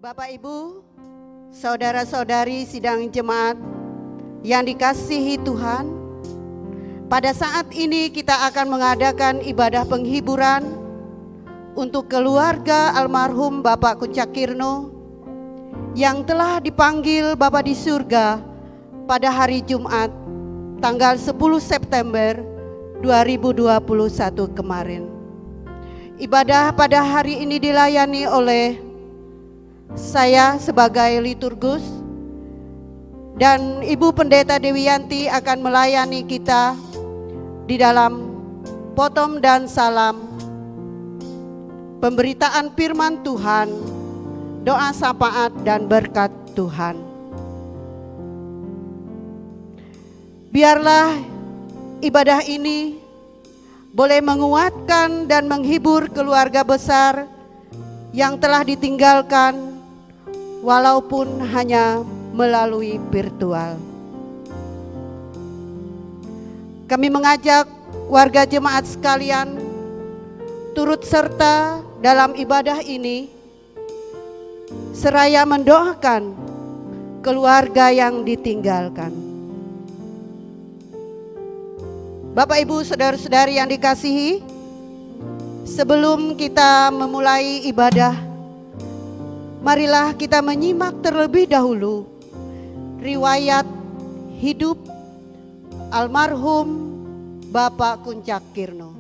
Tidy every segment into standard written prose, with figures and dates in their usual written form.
Bapak Ibu, saudara-saudari sidang jemaat yang dikasihi Tuhan, pada saat ini kita akan mengadakan ibadah penghiburan untuk keluarga almarhum Bapak Kuncakirno yang telah dipanggil Bapa di surga pada hari Jumat tanggal 10 September 2021 kemarin. Ibadah pada hari ini dilayani oleh saya sebagai liturgus dan Ibu Pendeta Dewiyanti akan melayani kita di dalam potom dan salam, pemberitaan firman Tuhan, doa syafaat dan berkat Tuhan. Biarlah ibadah ini boleh menguatkan dan menghibur keluarga besar yang telah ditinggalkan walaupun hanya melalui virtual. Kami mengajak warga jemaat sekalian turut serta dalam ibadah ini seraya mendoakan keluarga yang ditinggalkan. Bapak Ibu saudara-saudari yang dikasihi, sebelum kita memulai ibadah, marilah kita menyimak terlebih dahulu riwayat hidup almarhum Bapak Kuncakirno.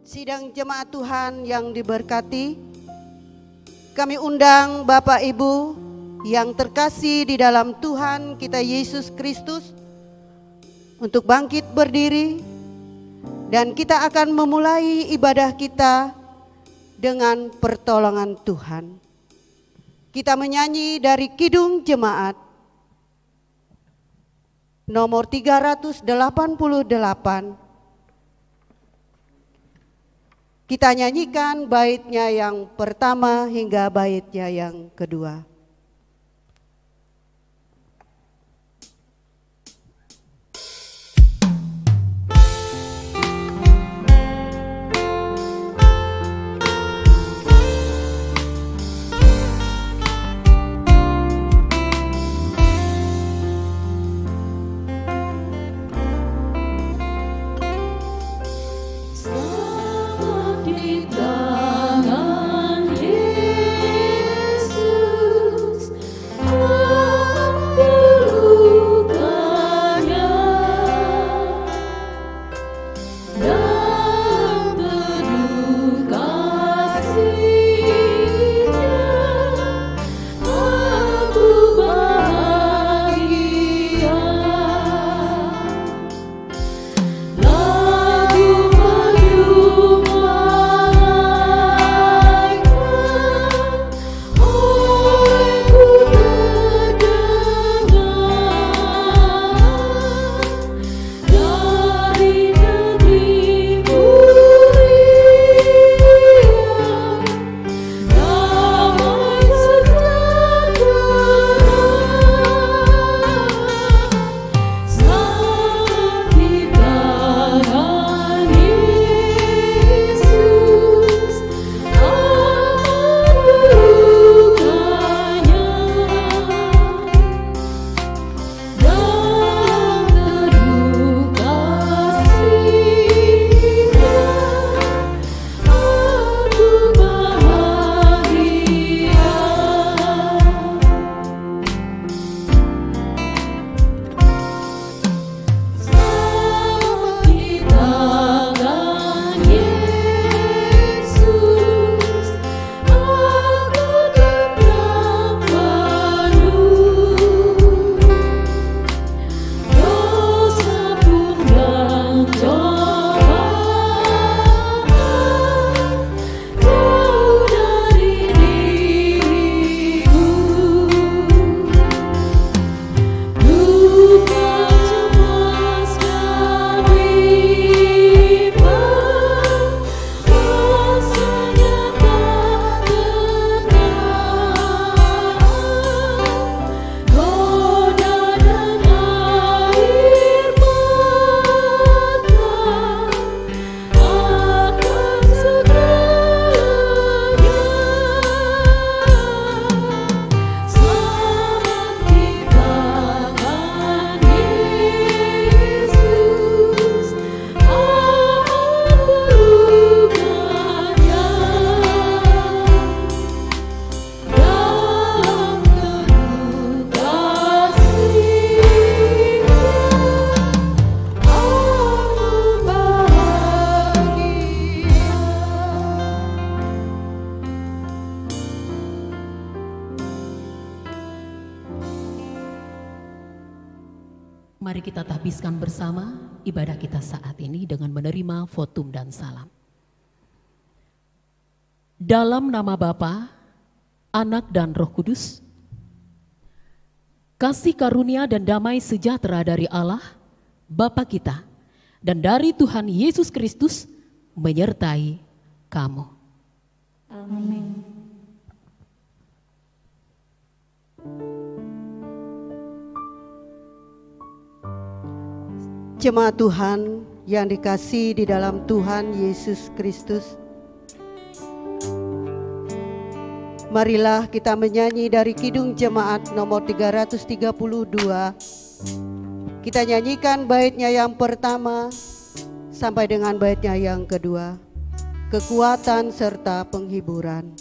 Sidang jemaat Tuhan yang diberkati, kami undang Bapak Ibu yang terkasih di dalam Tuhan kita Yesus Kristus untuk bangkit berdiri, dan kita akan memulai ibadah kita dengan pertolongan Tuhan. Kita menyanyi dari Kidung Jemaat nomor 388. Kita nyanyikan baitnya yang pertama hingga baitnya yang kedua. Di tangan Yesus Mari kita tahbiskan bersama ibadah kita saat ini dengan menerima votum dan salam. Dalam nama Bapa, Anak dan Roh Kudus, kasih karunia dan damai sejahtera dari Allah, Bapa kita, dan dari Tuhan Yesus Kristus menyertai kamu. Amin. Jemaat Tuhan yang dikasihi di dalam Tuhan Yesus Kristus, marilah kita menyanyi dari Kidung Jemaat nomor 332. Kita nyanyikan baitnya yang pertama sampai dengan baitnya yang kedua, kekuatan serta penghiburan.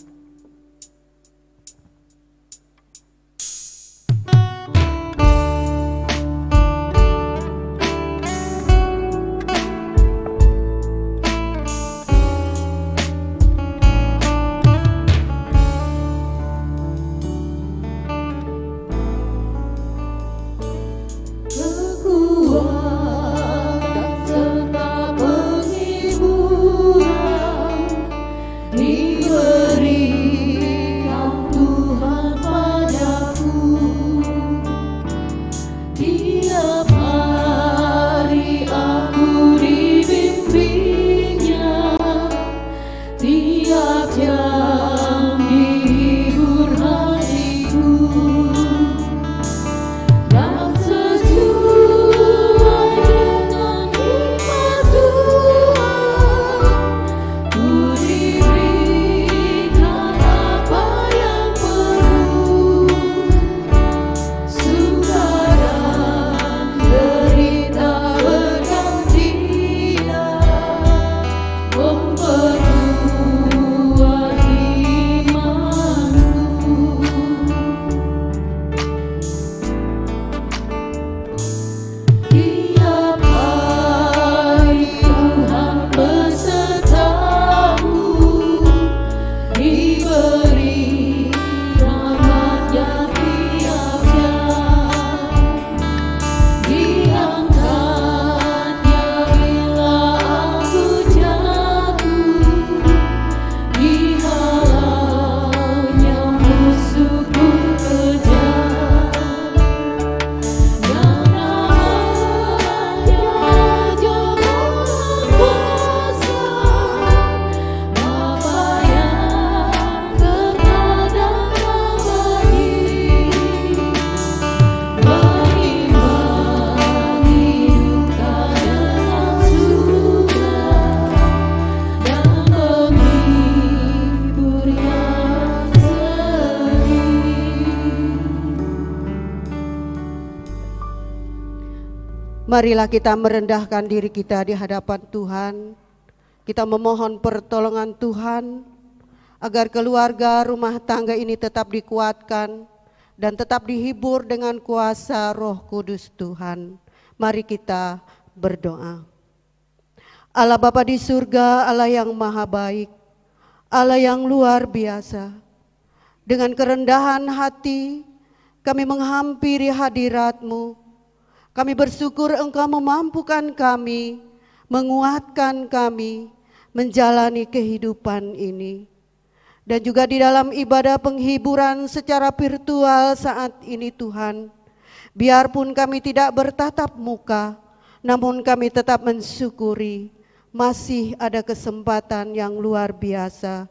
Marilah kita merendahkan diri kita di hadapan Tuhan. Kita memohon pertolongan Tuhan agar keluarga rumah tangga ini tetap dikuatkan dan tetap dihibur dengan kuasa Roh Kudus Tuhan. Mari kita berdoa. Allah Bapa di surga, Allah yang maha baik, Allah yang luar biasa. Dengan kerendahan hati kami menghampiri hadirat-Mu. Kami bersyukur Engkau memampukan kami, menguatkan kami, menjalani kehidupan ini. Dan juga di dalam ibadah penghiburan secara virtual saat ini Tuhan, biarpun kami tidak bertatap muka, namun kami tetap mensyukuri masih ada kesempatan yang luar biasa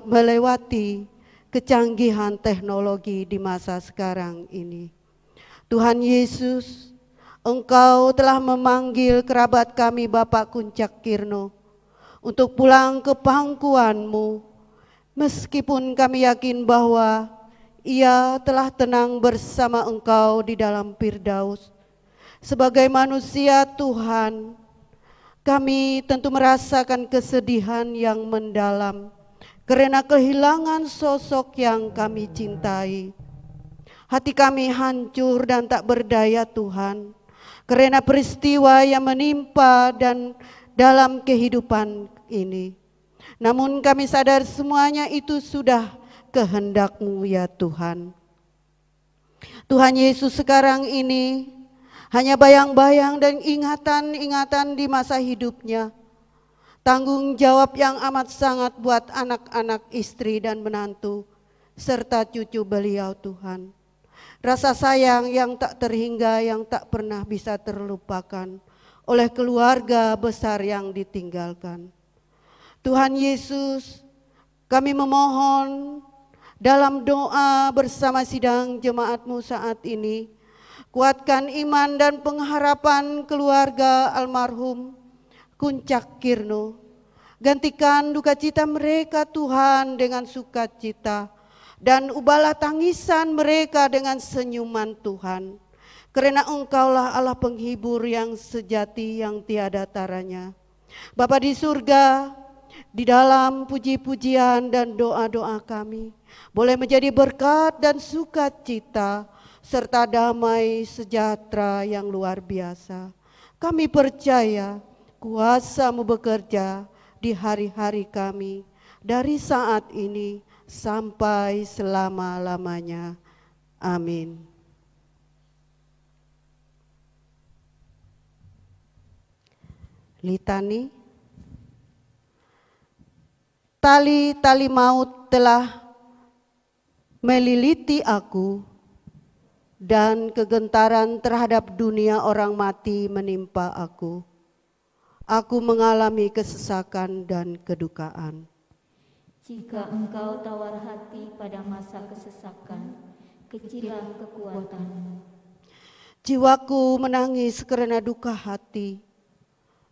melewati kecanggihan teknologi di masa sekarang ini. Tuhan Yesus, Engkau telah memanggil kerabat kami Bapak Kuncak Kirno untuk pulang ke pangkuan-Mu, meskipun kami yakin bahwa ia telah tenang bersama Engkau di dalam Firdaus. Sebagai manusia Tuhan, kami tentu merasakan kesedihan yang mendalam karena kehilangan sosok yang kami cintai. Hati kami hancur dan tak berdaya Tuhan, karena peristiwa yang menimpa dan dalam kehidupan ini. Namun kami sadar semuanya itu sudah kehendak-Mu ya Tuhan. Tuhan Yesus, sekarang ini Hanya bayang-bayang dan ingatan-ingatan di masa hidupnya. Tanggung jawab yang amat sangat buat anak-anak, istri dan menantu, serta cucu beliau Tuhan. Rasa sayang yang tak terhingga, yang tak pernah bisa terlupakan oleh keluarga besar yang ditinggalkan. Tuhan Yesus, kami memohon dalam doa bersama sidang jemaat-Mu saat ini, kuatkan iman dan pengharapan keluarga almarhum Kuncak Kirno. Gantikan duka cita mereka Tuhan dengan sukacita, dan ubahlah tangisan mereka dengan senyuman Tuhan. Karena Engkaulah Allah penghibur yang sejati yang tiada taranya. Bapa di surga, di dalam puji-pujian dan doa-doa kami, boleh menjadi berkat dan sukacita serta damai sejahtera yang luar biasa. Kami percaya Kuasa-Mu bekerja di hari-hari kami, dari saat ini sampai selama-lamanya. Amin. Litani. Tali-tali maut telah meliliti aku, dan kegentaran terhadap dunia orang mati menimpa aku. Aku mengalami kesesakan dan kedukaan. Jika engkau tawar hati pada masa kesesakan, kecillah kekuatanmu. Jiwaku menangis karena duka hati.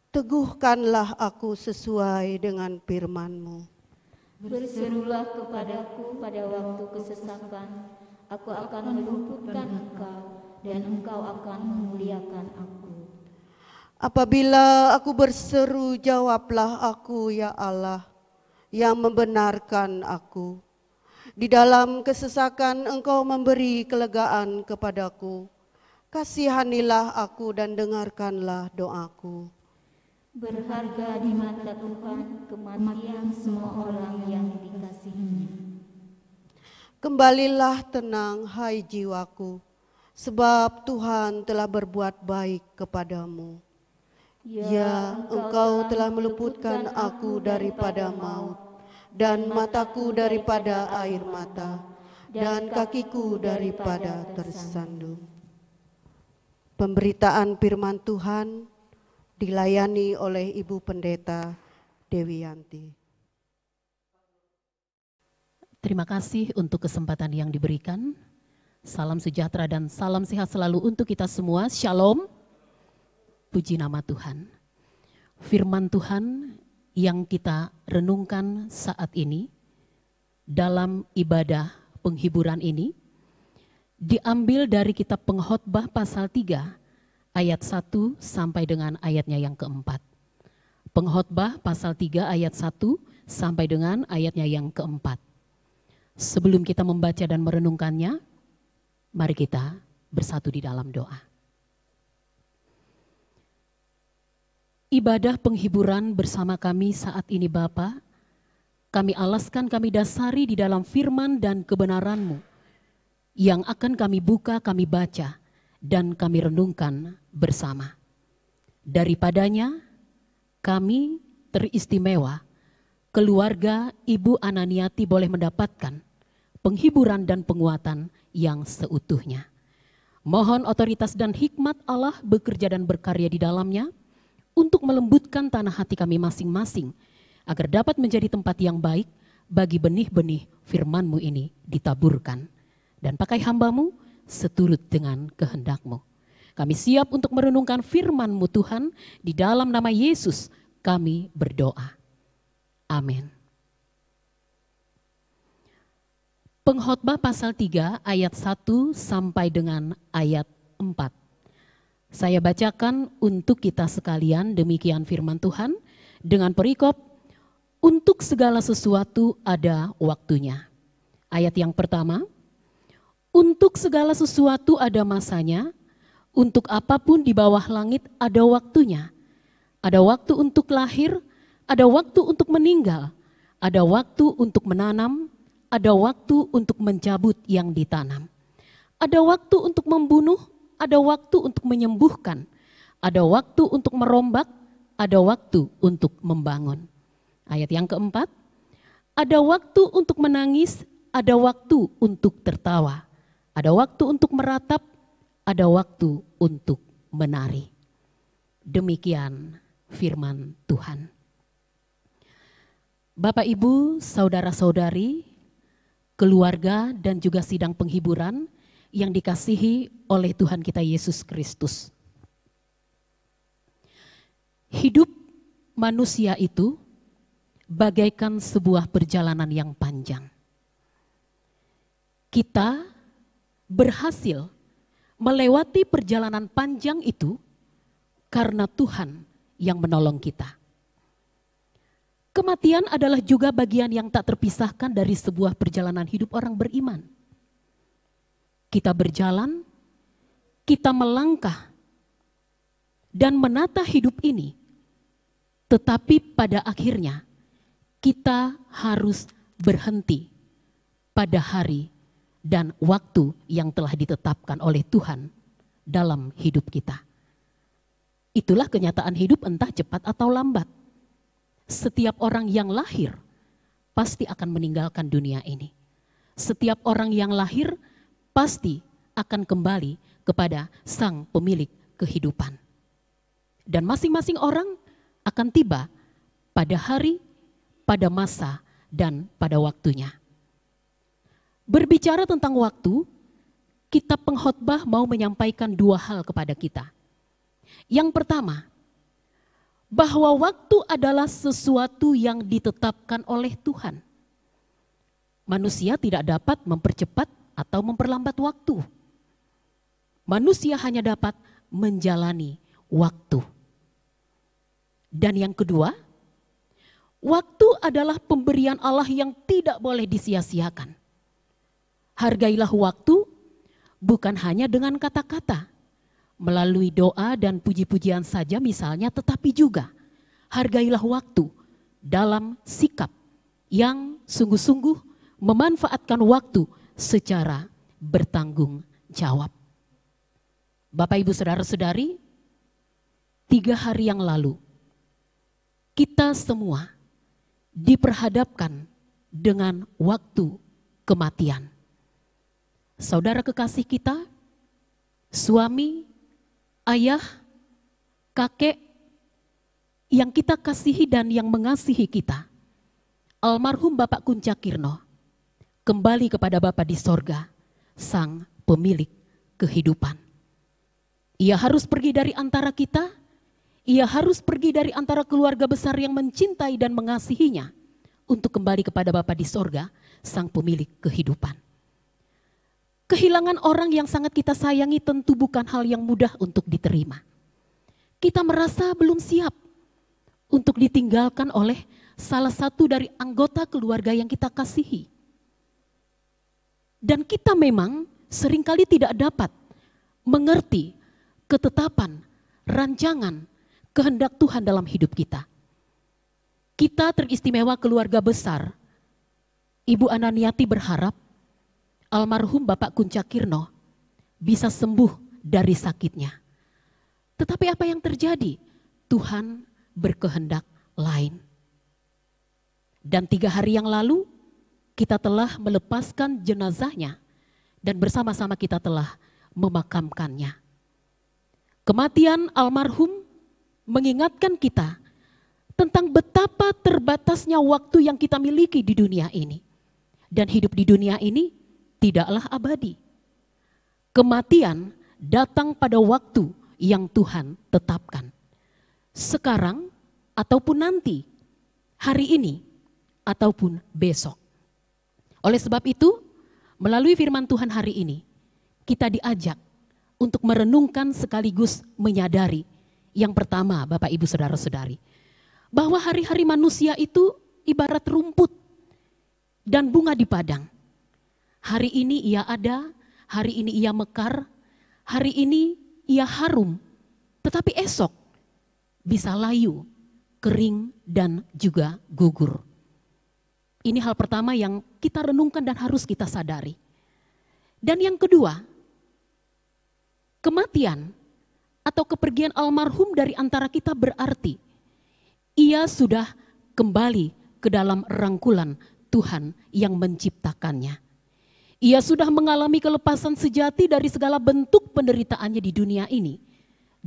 Teguhkanlah aku sesuai dengan firman-Mu. Berserulah kepadaku pada waktu kesesakan, aku akan meluputkan engkau, dan engkau akan memuliakan aku. Apabila aku berseru, jawablah aku, ya Allah, yang membenarkan aku. Di dalam kesesakan Engkau memberi kelegaan kepadaku. Kasihanilah aku dan dengarkanlah doaku. Berharga di mata Tuhan kematian semua orang yang dikasihinya. Kembalilah tenang, hai jiwaku, sebab Tuhan telah berbuat baik kepadamu. Ya, Engkau telah meluputkan aku daripada maut, dan mataku daripada air mata, dan kakiku daripada tersandung. Pemberitaan firman Tuhan dilayani oleh Ibu Pendeta Dewi Yanti. Terima kasih untuk kesempatan yang diberikan. Salam sejahtera dan salam sehat selalu untuk kita semua. Shalom. Puji nama Tuhan. Firman Tuhan yang kita renungkan saat ini dalam ibadah penghiburan ini diambil dari kitab Pengkhotbah pasal 3 ayat 1 sampai dengan ayatnya yang keempat. Pengkhotbah pasal 3 ayat 1 sampai dengan ayatnya yang keempat. Sebelum kita membaca dan merenungkannya, mari kita bersatu di dalam doa. Ibadah penghiburan bersama kami saat ini Bapa, kami alaskan, kami dasari di dalam firman dan kebenaran-Mu yang akan kami buka, kami baca, dan kami renungkan bersama. Daripadanya kami teristimewa, keluarga Ibu Ananiati boleh mendapatkan penghiburan dan penguatan yang seutuhnya. Mohon otoritas dan hikmat Allah bekerja dan berkarya di dalamnya, untuk melembutkan tanah hati kami masing-masing, agar dapat menjadi tempat yang baik bagi benih-benih firman-Mu ini ditaburkan. Dan pakai hamba-Mu seturut dengan kehendak-Mu. Kami siap untuk merenungkan firman-Mu Tuhan, di dalam nama Yesus kami berdoa. Amin. Pengkhotbah pasal 3 ayat 1 sampai dengan ayat 4. Saya bacakan untuk kita sekalian, demikian firman Tuhan dengan perikop, untuk segala sesuatu ada waktunya. Ayat yang pertama, untuk segala sesuatu ada masanya, untuk apapun di bawah langit ada waktunya. Ada waktu untuk lahir, ada waktu untuk meninggal, ada waktu untuk menanam, ada waktu untuk mencabut yang ditanam. Ada waktu untuk membunuh, ada waktu untuk menyembuhkan, ada waktu untuk merombak, ada waktu untuk membangun. Ayat yang keempat, ada waktu untuk menangis, ada waktu untuk tertawa, ada waktu untuk meratap, ada waktu untuk menari. Demikian firman Tuhan. Bapak, Ibu, saudara-saudari, keluarga dan juga sidang penghiburan yang dikasihi oleh Tuhan kita Yesus Kristus. Hidup manusia itu bagaikan sebuah perjalanan yang panjang. Kita berhasil melewati perjalanan panjang itu karena Tuhan yang menolong kita. Kematian adalah juga bagian yang tak terpisahkan dari sebuah perjalanan hidup orang beriman. Kita berjalan, kita melangkah, dan menata hidup ini. Tetapi pada akhirnya, kita harus berhenti pada hari dan waktu yang telah ditetapkan oleh Tuhan dalam hidup kita. Itulah kenyataan hidup entah cepat atau lambat. Setiap orang yang lahir pasti akan meninggalkan dunia ini. Setiap orang yang lahir pasti akan kembali kepada Sang Pemilik kehidupan. Dan masing-masing orang akan tiba pada hari, pada masa, dan pada waktunya. Berbicara tentang waktu, kitab pengkhotbah mau menyampaikan dua hal kepada kita. Yang pertama, bahwa waktu adalah sesuatu yang ditetapkan oleh Tuhan. Manusia tidak dapat mempercepat atau memperlambat waktu. Manusia hanya dapat menjalani waktu. Dan yang kedua, waktu adalah pemberian Allah yang tidak boleh disia-siakan. Hargailah waktu bukan hanya dengan kata-kata, melalui doa dan puji-pujian saja misalnya, tetapi juga hargailah waktu dalam sikap yang sungguh-sungguh memanfaatkan waktu secara bertanggung jawab. Bapak, Ibu, saudara-saudari, 3 hari yang lalu kita semua diperhadapkan dengan waktu kematian. Saudara kekasih kita, suami, ayah, kakek yang kita kasihi dan yang mengasihi kita, almarhum Bapak Kuncakirno, kembali kepada Bapa di sorga, Sang Pemilik kehidupan. Ia harus pergi dari antara kita, ia harus pergi dari antara keluarga besar yang mencintai dan mengasihinya untuk kembali kepada Bapa di sorga, Sang Pemilik kehidupan. Kehilangan orang yang sangat kita sayangi tentu bukan hal yang mudah untuk diterima. Kita merasa belum siap untuk ditinggalkan oleh salah satu dari anggota keluarga yang kita kasihi. Dan kita memang seringkali tidak dapat mengerti ketetapan, rancangan, kehendak Tuhan dalam hidup kita. Kita teristimewa keluarga besar. Ibu Ananiati berharap almarhum Bapak Kuncakirno bisa sembuh dari sakitnya. Tetapi apa yang terjadi? Tuhan berkehendak lain. Dan 3 hari yang lalu kita telah melepaskan jenazahnya dan bersama-sama kita telah memakamkannya. Kematian almarhum mengingatkan kita tentang betapa terbatasnya waktu yang kita miliki di dunia ini. Dan hidup di dunia ini tidaklah abadi. Kematian datang pada waktu yang Tuhan tetapkan. Sekarang ataupun nanti, hari ini ataupun besok. Oleh sebab itu, melalui firman Tuhan hari ini, kita diajak untuk merenungkan sekaligus menyadari. Yang pertama, Bapak, Ibu, saudara-saudari, bahwa hari-hari manusia itu ibarat rumput dan bunga di padang. Hari ini ia ada, hari ini ia mekar, hari ini ia harum, tetapi esok bisa layu, kering, dan juga gugur. Ini hal pertama yang kita renungkan dan harus kita sadari. Dan yang kedua, kematian atau kepergian almarhum dari antara kita berarti ia sudah kembali ke dalam rangkulan Tuhan yang menciptakannya. Ia sudah mengalami kelepasan sejati dari segala bentuk penderitaannya di dunia ini.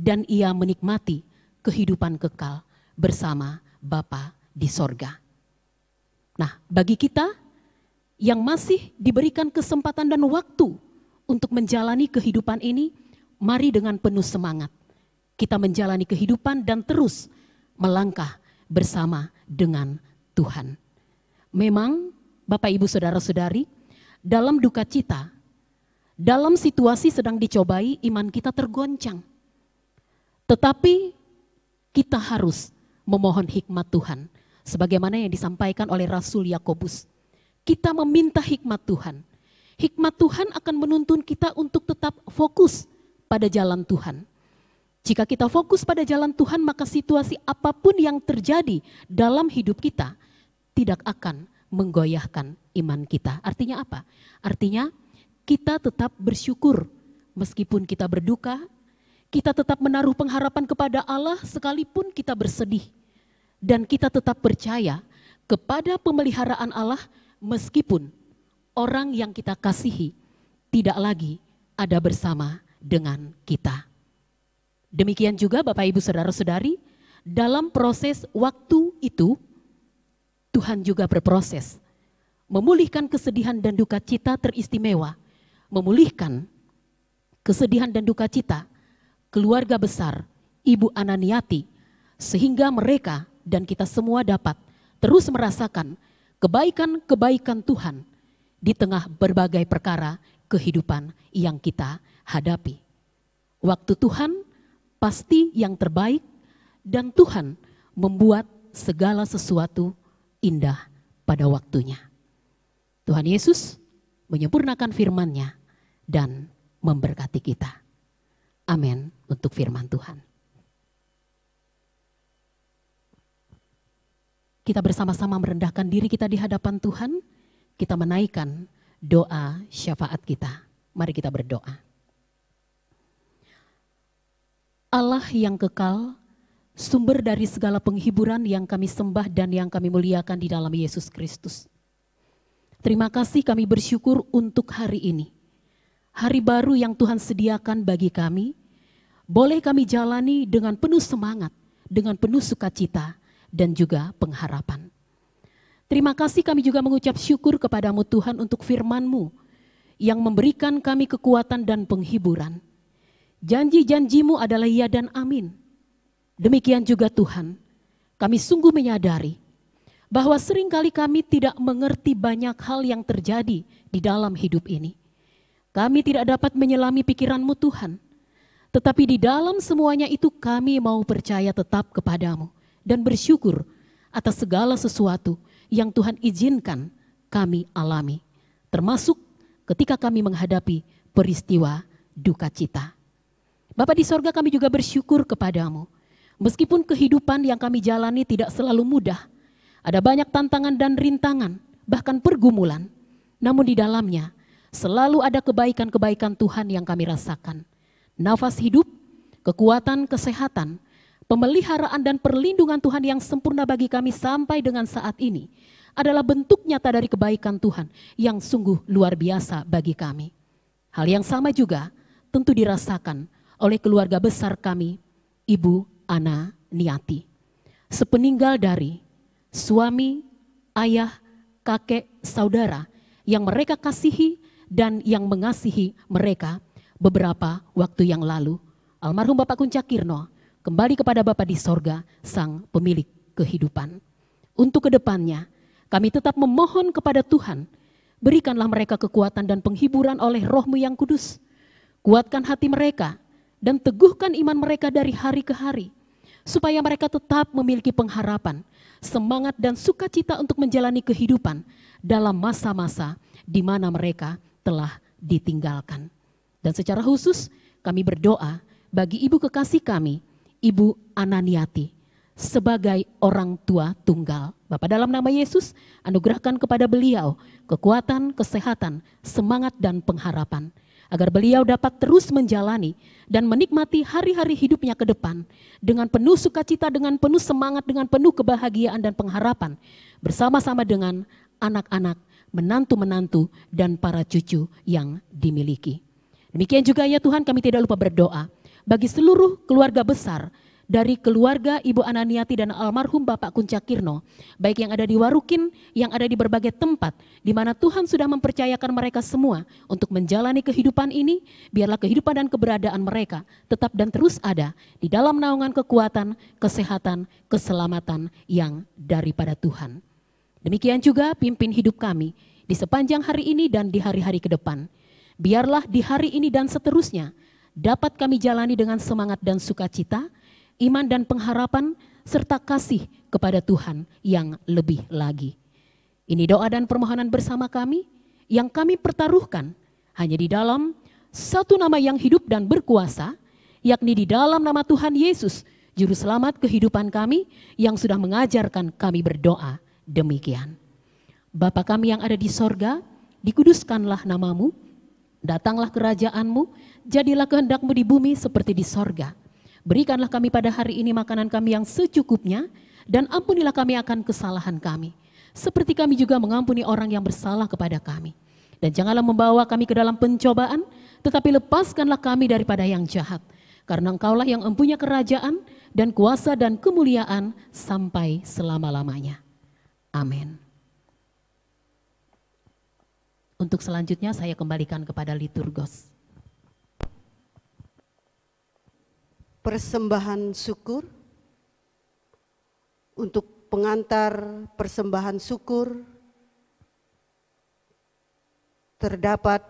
Dan ia menikmati kehidupan kekal bersama Bapa di sorga. Nah, bagi kita yang masih diberikan kesempatan dan waktu untuk menjalani kehidupan ini, mari dengan penuh semangat kita menjalani kehidupan dan terus melangkah bersama dengan Tuhan. Memang Bapak Ibu Saudara-saudari, dalam duka cita, dalam situasi sedang dicobai, iman kita tergoncang. Tetapi kita harus memohon hikmat Tuhan. Sebagaimana yang disampaikan oleh Rasul Yakobus. Kita meminta hikmat Tuhan. Hikmat Tuhan akan menuntun kita untuk tetap fokus pada jalan Tuhan. Jika kita fokus pada jalan Tuhan, maka situasi apapun yang terjadi dalam hidup kita tidak akan menggoyahkan iman kita. Artinya apa? Artinya kita tetap bersyukur meskipun kita berduka. Kita tetap menaruh pengharapan kepada Allah sekalipun kita bersedih. Dan kita tetap percaya kepada pemeliharaan Allah meskipun orang yang kita kasihi tidak lagi ada bersama dengan kita. Demikian juga Bapak Ibu Saudara-saudari, dalam proses waktu itu Tuhan juga berproses memulihkan kesedihan dan duka cita teristimewa, memulihkan kesedihan dan duka cita keluarga besar Ibu Ananiati, sehingga mereka dan kita semua dapat terus merasakan kebaikan-kebaikan Tuhan di tengah berbagai perkara kehidupan yang kita hadapi. Waktu Tuhan pasti yang terbaik dan Tuhan membuat segala sesuatu indah pada waktunya. Tuhan Yesus menyempurnakan firman-Nya dan memberkati kita. Amin untuk firman Tuhan. Kita bersama-sama merendahkan diri kita di hadapan Tuhan. Kita menaikkan doa syafaat kita. Mari kita berdoa. Allah yang kekal, sumber dari segala penghiburan yang kami sembah dan yang kami muliakan di dalam Yesus Kristus. Terima kasih, kami bersyukur untuk hari ini. Hari baru yang Tuhan sediakan bagi kami. Boleh kami jalani dengan penuh semangat, dengan penuh sukacita, dan juga pengharapan. Terima kasih, kami juga mengucap syukur kepadamu Tuhan untuk firman-Mu yang memberikan kami kekuatan dan penghiburan. Janji-janji-Mu adalah ya dan amin. Demikian juga Tuhan, kami sungguh menyadari bahwa seringkali kami tidak mengerti banyak hal yang terjadi di dalam hidup ini. Kami tidak dapat menyelami pikiran-Mu Tuhan. Tetapi di dalam semuanya itu kami mau percaya tetap kepadamu dan bersyukur atas segala sesuatu yang Tuhan izinkan kami alami. Termasuk ketika kami menghadapi peristiwa duka cita. Bapa di sorga, kami juga bersyukur kepadamu. Meskipun kehidupan yang kami jalani tidak selalu mudah. Ada banyak tantangan dan rintangan, bahkan pergumulan. Namun di dalamnya selalu ada kebaikan-kebaikan Tuhan yang kami rasakan. Nafas hidup, kekuatan, kesehatan, pemeliharaan dan perlindungan Tuhan yang sempurna bagi kami sampai dengan saat ini adalah bentuk nyata dari kebaikan Tuhan yang sungguh luar biasa bagi kami. Hal yang sama juga tentu dirasakan oleh keluarga besar kami, Ibu Ananiati. Sepeninggal dari suami, ayah, kakek, saudara yang mereka kasihi dan yang mengasihi mereka, beberapa waktu yang lalu, almarhum Bapak Kuncakirno kembali kepada Bapa di sorga, sang pemilik kehidupan. Untuk kedepannya, kami tetap memohon kepada Tuhan, berikanlah mereka kekuatan dan penghiburan oleh Roh-Mu yang kudus. Kuatkan hati mereka dan teguhkan iman mereka dari hari ke hari, supaya mereka tetap memiliki pengharapan, semangat dan sukacita untuk menjalani kehidupan dalam masa-masa di mana mereka telah ditinggalkan. Dan secara khusus kami berdoa bagi ibu kekasih kami, Ibu Ananiati, sebagai orang tua tunggal. Bapa, dalam nama Yesus, anugerahkan kepada beliau kekuatan, kesehatan, semangat dan pengharapan. agar beliau dapat terus menjalani dan menikmati hari-hari hidupnya ke depan dengan penuh sukacita, dengan penuh semangat, dengan penuh kebahagiaan dan pengharapan bersama-sama dengan anak-anak, menantu-menantu, dan para cucu yang dimiliki. Demikian juga ya Tuhan, kami tidak lupa berdoa bagi seluruh keluarga besar dari keluarga Ibu Ananiati dan almarhum Bapak Kuncakirno, baik yang ada di Warukin, yang ada di berbagai tempat, di mana Tuhan sudah mempercayakan mereka semua untuk menjalani kehidupan ini. Biarlah kehidupan dan keberadaan mereka tetap dan terus ada di dalam naungan kekuatan, kesehatan, keselamatan yang daripada Tuhan. Demikian juga pimpin hidup kami di sepanjang hari ini dan di hari-hari ke depan. Biarlah di hari ini dan seterusnya dapat kami jalani dengan semangat dan sukacita, iman dan pengharapan, serta kasih kepada Tuhan yang lebih lagi. Ini doa dan permohonan bersama kami yang kami pertaruhkan hanya di dalam satu nama yang hidup dan berkuasa, yakni di dalam nama Tuhan Yesus, Juru Selamat kehidupan kami yang sudah mengajarkan kami berdoa demikian. Bapa kami yang ada di sorga, dikuduskanlah namamu, datanglah kerajaan-Mu, jadilah kehendak-Mu di bumi seperti di sorga. Berikanlah kami pada hari ini makanan kami yang secukupnya, dan ampunilah kami akan kesalahan kami, seperti kami juga mengampuni orang yang bersalah kepada kami. Dan janganlah membawa kami ke dalam pencobaan, tetapi lepaskanlah kami daripada yang jahat. Karena Engkaulah yang mempunyai kerajaan dan kuasa dan kemuliaan sampai selama-lamanya. Amin. Untuk selanjutnya saya kembalikan kepada liturgos. Persembahan syukur. Untuk pengantar persembahan syukur terdapat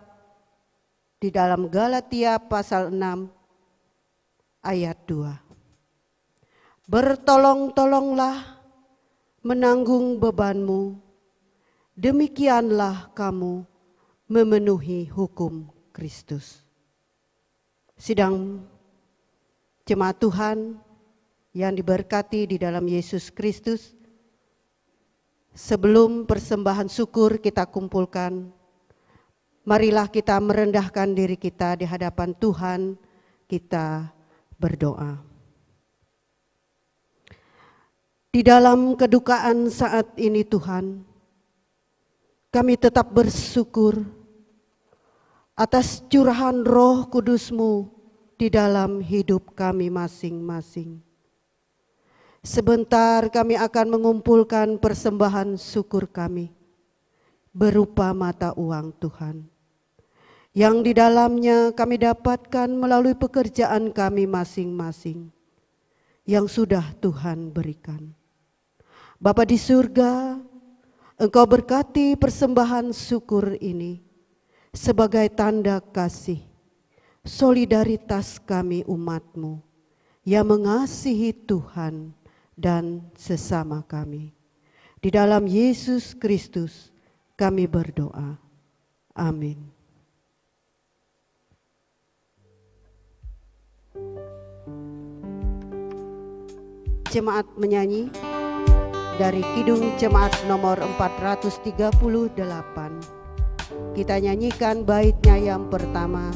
di dalam Galatia pasal 6 ayat 2. Bertolong-tolonglah menanggung bebanmu, demikianlah kamu memenuhi hukum Kristus. Sidang jemaat Tuhan yang diberkati di dalam Yesus Kristus, sebelum persembahan syukur kita kumpulkan, marilah kita merendahkan diri kita di hadapan Tuhan, kita berdoa. Di dalam kedukaan saat ini Tuhan, kami tetap bersyukur atas curahan Roh Kudus-Mu di dalam hidup kami masing-masing. Sebentar kami akan mengumpulkan persembahan syukur kami berupa mata uang Tuhan, yang di dalamnya kami dapatkan melalui pekerjaan kami masing-masing yang sudah Tuhan berikan. Bapa di surga, Engkau berkati persembahan syukur ini sebagai tanda kasih, solidaritas kami umat-Mu yang mengasihi Tuhan dan sesama kami. Di dalam Yesus Kristus kami berdoa. Amin. Jemaat menyanyi dari Kidung Jemaat nomor 438. Kita nyanyikan baitnya yang pertama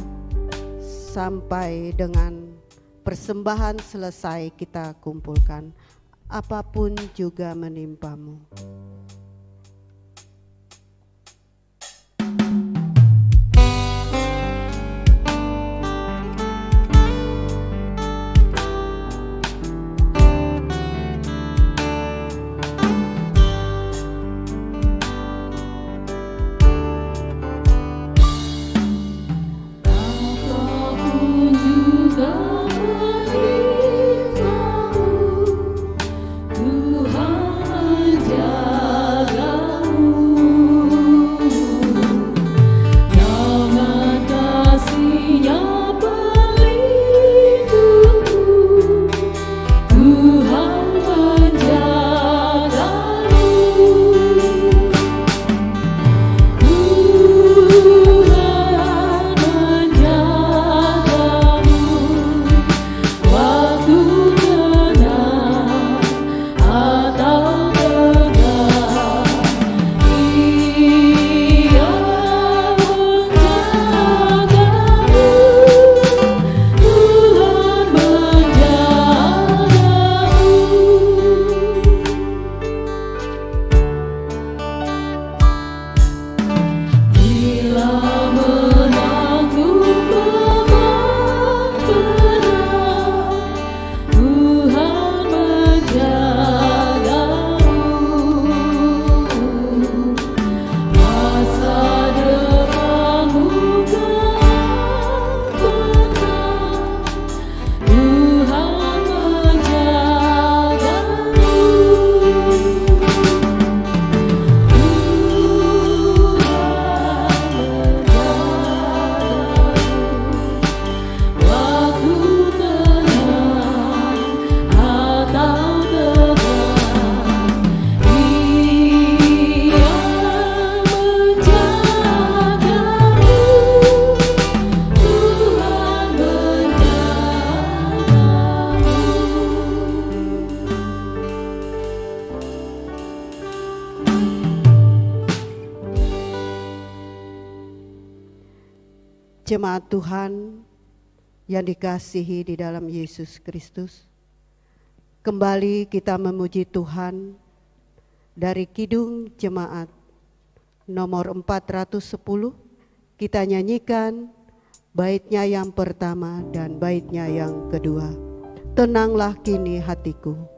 sampai dengan persembahan selesai kita kumpulkan. Apapun juga menimpamu. Tuhan jemaat Tuhan yang dikasihi di dalam Yesus Kristus, kembali kita memuji Tuhan dari Kidung Jemaat nomor 410. Kita nyanyikan baitnya yang pertama dan baitnya yang kedua. Tenanglah kini hatiku.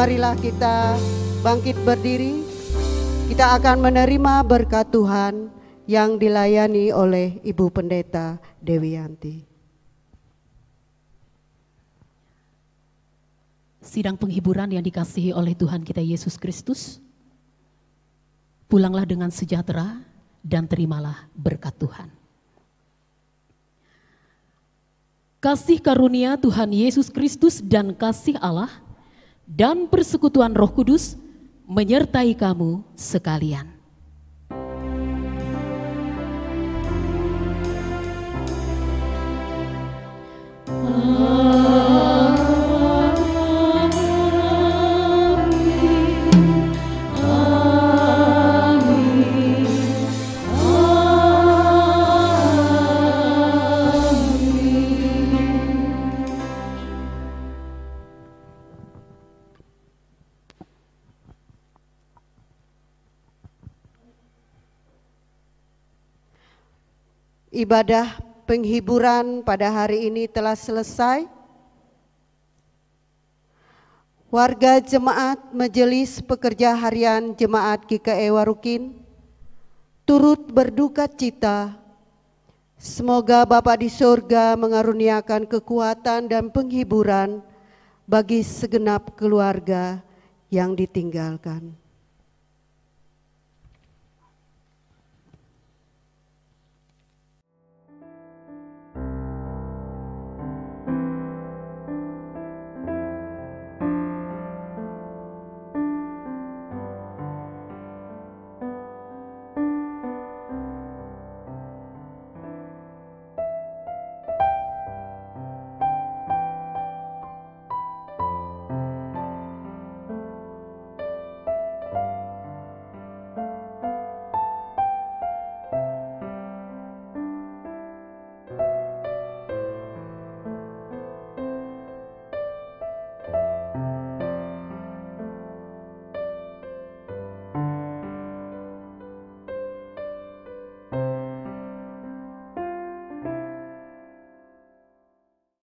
Marilah kita bangkit berdiri. Kita akan menerima berkat Tuhan yang dilayani oleh Ibu Pendeta Dewi Yanti. Sidang penghiburan yang dikasihi oleh Tuhan kita Yesus Kristus, pulanglah dengan sejahtera dan terimalah berkat Tuhan. Kasih karunia Tuhan Yesus Kristus dan kasih Allah dan persekutuan Roh Kudus menyertai kamu sekalian. Ibadah penghiburan pada hari ini telah selesai. Warga jemaat Majelis Pekerja Harian Jemaat GKI Warukin turut berduka cita. Semoga Bapa di surga mengaruniakan kekuatan dan penghiburan bagi segenap keluarga yang ditinggalkan.